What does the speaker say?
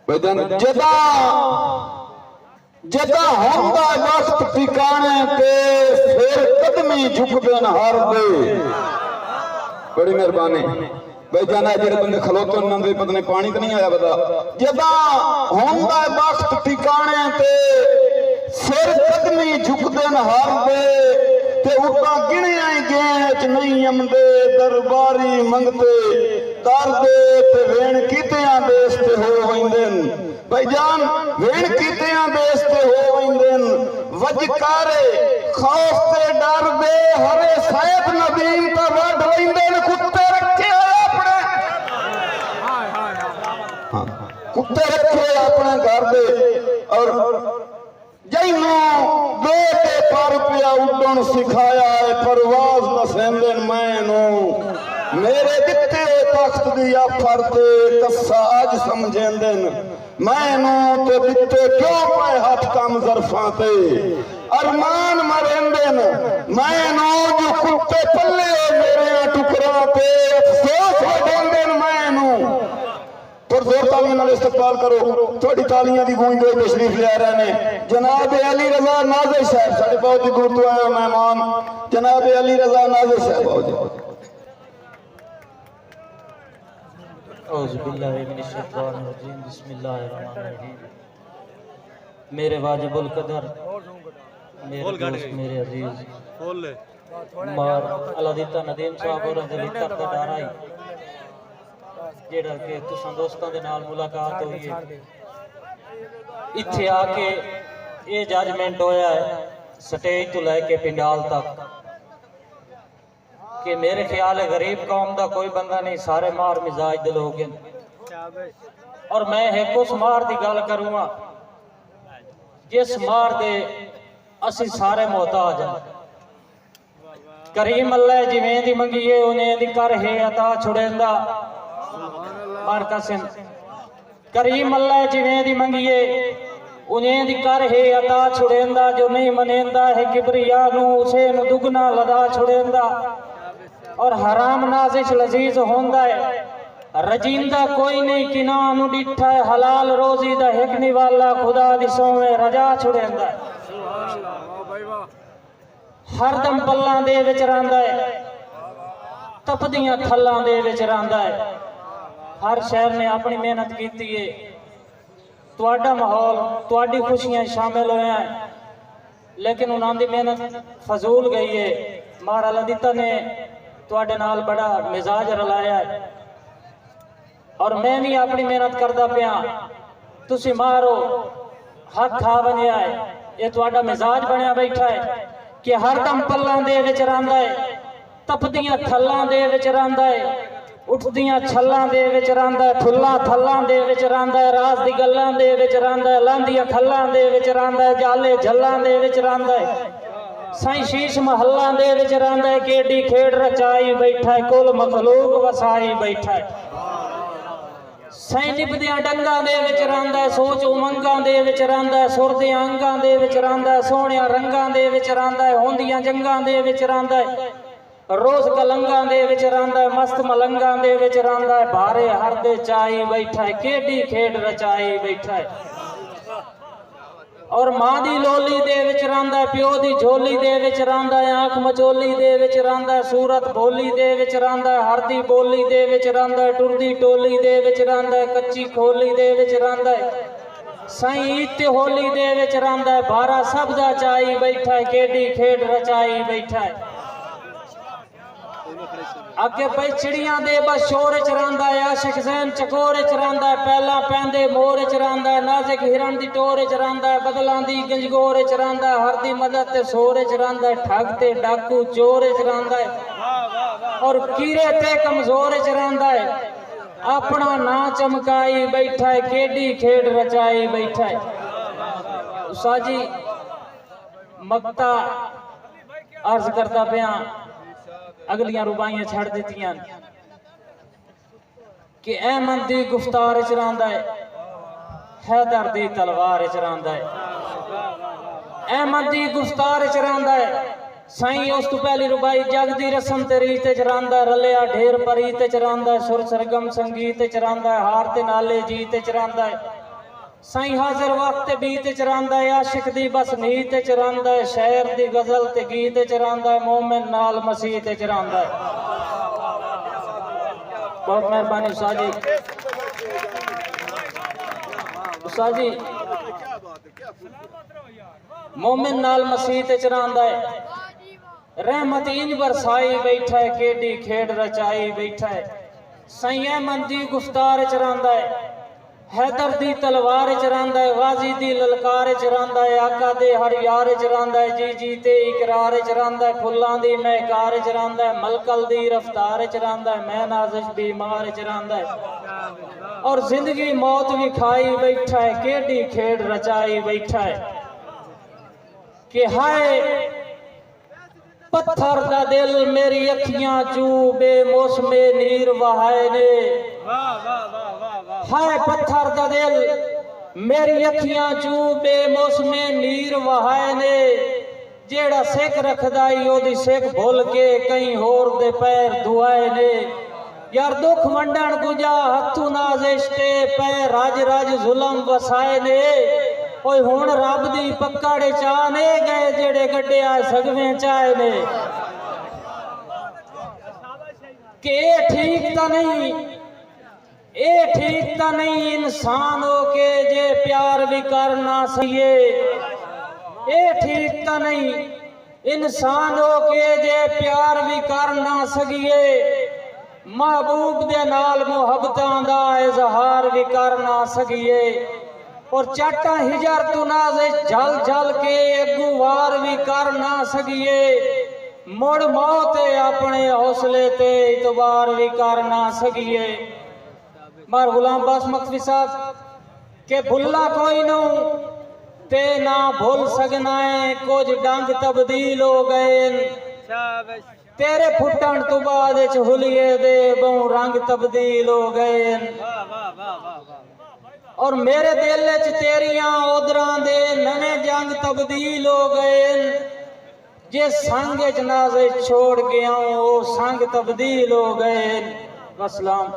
जदा जदा होंदा वक्त ठिकाने ते फिर कदमी झुकदे न हार दे। बड़ी मेहरबानी भाई जाना जेड़े बंदे खलोते उन्होंने पता नहीं पानी तो नहीं आया बता। जदा होंदा वक्त ठिकाने ते फिर कदमी झुकदे न हार दे ते उता गिने आई गेच नहीं अमदे दरबारी मंगते कर दे ते वेण कीतियां देश ते हो वंदन भाईजान वेण कीतियां देश ते हो वंदन वजकारे खौफ ते डर दे हरे सैयद नदीम ता वड वंदन कुत्ते रखे अपने कुत्ते रखे अपने घर दे और जैनू दे के पर पिया उड़न सिखाया है परवाज नसेंदन मैनू मेरे दिते तख्त दी आफर ते कस्सा अज समझेंदन मैनू ते दिते क्यों पे हाथ कम जरफां ते अरमान मरेंदन मैनू जो कुत्ते पल्ले मेरे टुकड़ा ते अफसोस वडेंदन मैनू। पर जोर तालियां नाल इस्तकबाल करो थोड़ी तालियां दी गूंज दे तशरीफ ले आ रहे ने जनाब अली रजा नाज़िर साहब साडे बहुत ही दूर तो आए मेहमान जनाब अली रजा नाज़िर साहब आओ जी। औज़ु बिल्लाहि मिनश शैतानिर रजीम बिस्मिल्लाहिर्रहमानिर रहीम। मेरे वाजिबुल कदर मेरे दोस्त मेरे अजीज मार अलादीता नदीम साहब और दिल तक दा डराई जेड़ा कि तुसां दोस्तां दे नाल मुलाकात हुई है इत्थे आके ये जजमेंट होया है स्टेज तो लैके पिंडाल तक कि मेरे ख्याल है गरीब कौम का कोई बंदा नहीं सारे मार मिजाज दे लोग हैं और मैं एक उस मार की गल करूँगा जिस मार दे असी सारे मोहताज हैं। करीम अल्लाह जिवें दी मंगीए उन्हें दी कर है अता छुड़ेंदा बारका सिंह करीम अल्लाह जिवें दी मंगीए उन्हें दी कर है अता छुड़ेंदा जो नहीं मनेंदा है किबरिया नू उसे नू दुगना लदा छुड़ेंदा और हराम नाजिश लजीज होंदा है रजींदा कोई नहीं किना नू डिठा है हलाल रोजी दा हिकनी वाला खुदा दी सोवे रजा छुड़ेंदा हरदम पल्लां दे विच रहिंदा है तपदियां थल्लां दे विच रहिंदा है। हर शहर ने अपनी मेहनत की है तुहाडा माहौल तुहाडी खुशियां शामिल होया है लेकिन उन्हां दी मेहनत फजूल गई है। मारा लदीता ने तुहाडे नाल बड़ा मिजाज रलाया है और मैं भी अपनी मेहनत करदा पिया तुसी मारो हक खा बनिया है ये तुहाडा मिजाज बनया बैठा है कि हरदम पल्लां दे विच रहिंदा है तपदियां थल्लां दे विच रहिंदा है उठदियां छल्लां दे विच रहिंदा है फुल्लां थल्लां दे विच रहिंदा है राज दी गल्लां दे विच रहिंदा है लांदियां खल्लां दे विच रहिंदा है जाले झल्लां दे विच रहिंदा है साईं शीश महल्लां दे विच रहिंदा है केडी खेड़ रचाई बैठा है कुल मखलूक वसाई बैठा है साईं निभदियां डंगां दे विच रहिंदा है सोच उमंगां दे विच रहिंदा है सुर दे अंगां दे विच रहिंदा है सोहणियां रंगां दे विच रहिंदा है होंदियां जंगां दे विच रहिंदा है रोज कलंगां दे विच रहिंदा है मस्त मलंगां दे विच रहिंदा है भारे हर दे चाई बैठा है केडी खेड़ रचाई बैठा है और मां दी लोली दे विच रहिंदा है प्यो दी झोली दे विच रहिंदा है आंख मचोली दे विच रहिंदा है सूरत भोली दे विच रहिंदा है हरदी बोली दे विच रहिंदा है टुरदी टोली दे विच रहिंदा है कच्ची खोली दे विच रहिंदा है साईं ईद ते होली दे विच रहिंदा है भारा सब दा चाई बैठा है केडी खेड़ रचाई बैठा है अगे पई चिड़ियां दे बस शोर च रहिंदा है आशिक ज़ैन चकोर च रहिंदा है पहला पैंदे मोर च रहिंदा है नाज़िक हिरन दी टोर च रहिंदा है बदलां दी गंजगोर च रहिंदा है हर दी मदद ते सोर च रहिंदा है ठग ते डाकू चोर च रहिंदा है और कीरे ते कमजोर च रहिंदा है अपना ना चमकाई बैठा है केडी खेड़ रचाई बैठा है। उसाजी मक्ता अर्ज करता पिया अगलियां रुबाइयां छड़ दित्तियां कि अहमद दी गुफ्तार च रहिंदा है हैदर दी तलवार च रहिंदा है अहमद दी गुफ्तार च रहिंदा है साईं उस तो पहली रुबाई जग दी रस्म ते रीत च रहिंदा रलिया ढेर परीत च रहिंदा सुर सरगम संगीत च रहिंदा हार ते नाले जीत च रहिंदा साईं हाजिर वक्त बीत च रहिंदा है, आशिक दी बस नीत च रहिंदा है, शहर दी गजल ते गीत च रहिंदा है, मोमिन नाल मसीह च रहिंदा है। बहुत मेहरबानी उस्ताद जी। उस्ताद जी मोमिन नाल मसीह च रहिंदा है, रहमत इंज बरसाई बैठा है, केडी खेड रचाई बैठा है। साईं अहमद दी गुफ्तार च रहिंदा है, हैदर दी तलवार च रहिंदा है, गाजी दी ललकार च रहिंदा है, आका दे हर यार च रहिंदा है, जी जी ते इकरार च रहिंदा है, फुल्लां दी महकार च रहिंदा है, मलकल दी रफ्तार च रहिंदा है, मैं नाज़िश बीमार च रहिंदा है, और जिंदगी मौत भी खाई बैठा है, केडी खेड रचाई बैठा है। कि हाय पत्थर दा दिल मेरी अखियां चू बेमौसमे नीर वहाए ने, हाय पत्थर दा दिल मेरी अखियां चू बेमौसमे नीर वहाए ने, जेड़ा सिख रखदा ई ओदी सिख भुल के कई होर दे पैर दुआए ने। यार दुख वंडण गुजा हथू नाज़िश ते पैर रज रज जुलम वसाए ने, ओए हुण रब दी पकड़ चाने गए जेड़े गड्डिया सगवे चाहे ने। के ठीक ता नहीं, ए ठीक ता नहीं इंसान हो के जे प्यार भी कर ना सकिए, ए ठीक ता नहीं इंसान हो के जे प्यार भी कर ना सकिए, महबूब दे नाल मुहब्बतां दा इजहार भी कर ना सकिए, और चाटा हिजर तू नाज़िश झल झल के अगू वार भी कर ना सकिए, मुड़ मौत अपने हौसले ते इतबार भी कर ना सकिए। मार गुलाम बास मखफी साहब के भुल्ला कोई नू ते ना भूल सकना है, कुछ डंग तब्दील हो गए, तेरे फुटन तो बाद हुलिये दे बहु रंग तब्दील हो गए, और मेरे दिल च तेरियां ओदरां दे नवे जंग तब्दील हो गए, जे संग च नाज़िश छोड़ गया वो संग तब्दील हो गए। वसलाम।